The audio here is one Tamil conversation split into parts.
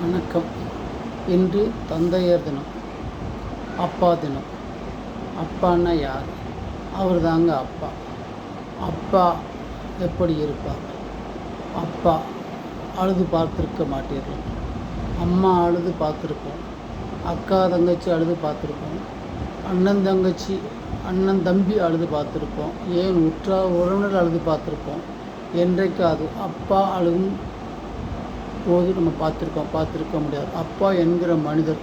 வணக்கம். இன்று தந்தையர் தினம், அப்பா தினம். அப்பான்னா யார்? அவர் தாங்க அப்பா. அப்பா எப்படி இருப்பார்? அப்பா அழுது பார்த்துருக்க மாட்டீர்கள். அம்மா அழுது பார்த்துருப்போம். அக்கா தங்கச்சி அழுது பார்த்துருப்போம். அண்ணன் தம்பி அழுது பார்த்துருப்போம். ஏன் உற்றார் உறவினர் அழுது பார்த்துருப்போம். என்றைக்காவது அப்பா அழுகும் போது நம்ம பார்த்துருக்க முடியாது. அப்பா என்கிற மனிதர்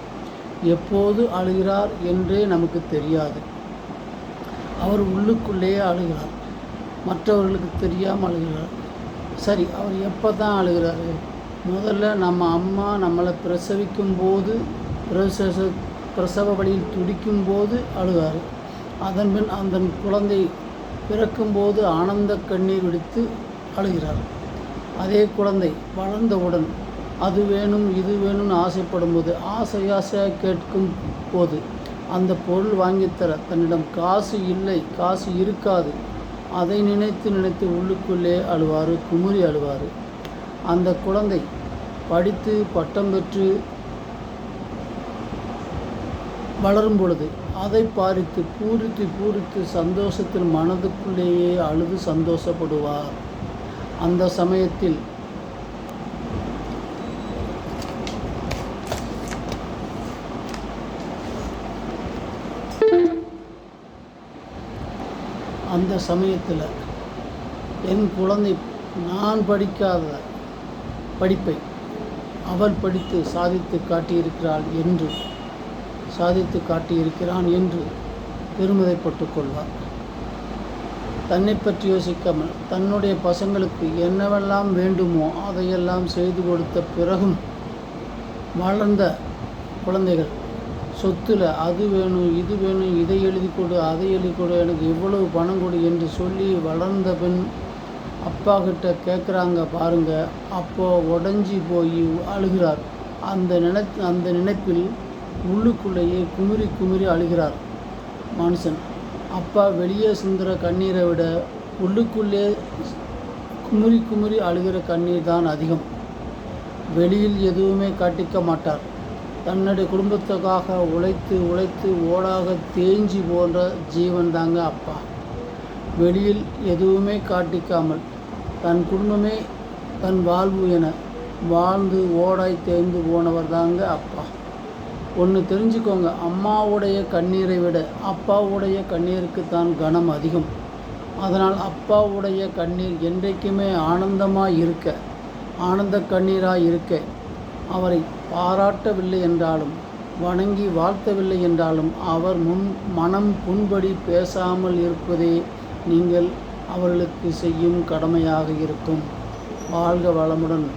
எப்போது அழுகிறார் என்றே நமக்கு தெரியாது. அவர் உள்ளுக்குள்ளேயே அழுகிறார், மற்றவர்களுக்கு தெரியாமல் அழுகிறார். சரி, அவர் எப்போ தான் அழுகிறாரு? முதல்ல நம்ம அம்மா நம்மளை பிரசவிக்கும் போது, பிரசவ வழியில் துடிக்கும் போது அழுகார். அதன்பின் அந்த குழந்தை பிறக்கும்போது ஆனந்த கண்ணீர் விடுத்து அழுகிறார். அதே குழந்தை வளர்ந்தவுடன் அது வேணும் இது வேணும்னு ஆசைப்படும் போது, ஆசையாக கேட்கும் போது அந்த பொருள் வாங்கித்தர தன்னிடம் காசு இல்லை, காசு இருக்காது. அதை நினைத்து உள்ளுக்குள்ளே அழுவார், குமுறி அழுவார். அந்த குழந்தை படித்து பட்டம் பெற்று வளரும் பொழுது அதை பாரித்து பூரித்து சந்தோஷத்தில் மனதுக்குள்ளேயே அழுது சந்தோஷப்படுவார். அந்த சமயத்தில் என் குழந்தை நான் படிக்காத படிப்பை அவள் படித்து சாதித்து காட்டியிருக்கிறான் என்று பெருமிதப்பட்டு கொள்வார். தன்னை பற்றி யோசிக்காமல் தன்னுடைய பசங்களுக்கு என்னவெல்லாம் வேண்டுமோ அதையெல்லாம் செய்து கொடுத்த பிறகும் வளர்ந்த குழந்தைகள் சொத்தில் அது வேணும் இது வேணும், இதை எழுதி கொடு அதை எழுதி கொடு, எனக்கு இவ்வளவு பணம் கொடு என்று சொல்லி வளர்ந்த பின் அப்பா கிட்ட கேட்குறாங்க பாருங்க. அப்போது உடஞ்சி போய் அழுகிறார். அந்த நினைப்பில் உள்ளுக்குள்ளேயே குமுறி அழுகிறார் மனுஷன். அப்பா வெளியே சிந்துற கண்ணீரை விட உள்ளுக்குள்ளே குமுறி அழுகிற கண்ணீர் தான் அதிகம். வெளியில் எதுவுமே காட்டிக்க மாட்டார். தன்னுடைய குடும்பத்துக்காக உழைத்து ஓடாக தேஞ்சி போன்ற ஜீவன் தாங்க அப்பா. வெளியில் எதுவுமே காட்டிக்காமல் தன் குடும்பமே தன் வாழ்வு என வாழ்ந்து ஓடாய் தேய்ந்து போனவர் தாங்க அப்பா. ஒன்று தெரிஞ்சுக்கோங்க, அம்மாவுடைய கண்ணீரை விட அப்பாவுடைய கண்ணீருக்கு தான் கனம் அதிகம். அதனால் அப்பாவுடைய கண்ணீர் என்றைக்குமே ஆனந்த கண்ணீராக இருக்க, அவரை பாராட்டவில்லை என்றாலும் வணங்கி வாழ்த்தவில்லை என்றாலும் அவர் மனம் புண்படி பேசாமல் இருப்பதே நீங்கள் அவர்களுக்கு செய்யும் கடமையாக இருக்கும். வாழ்க வளமுடன்.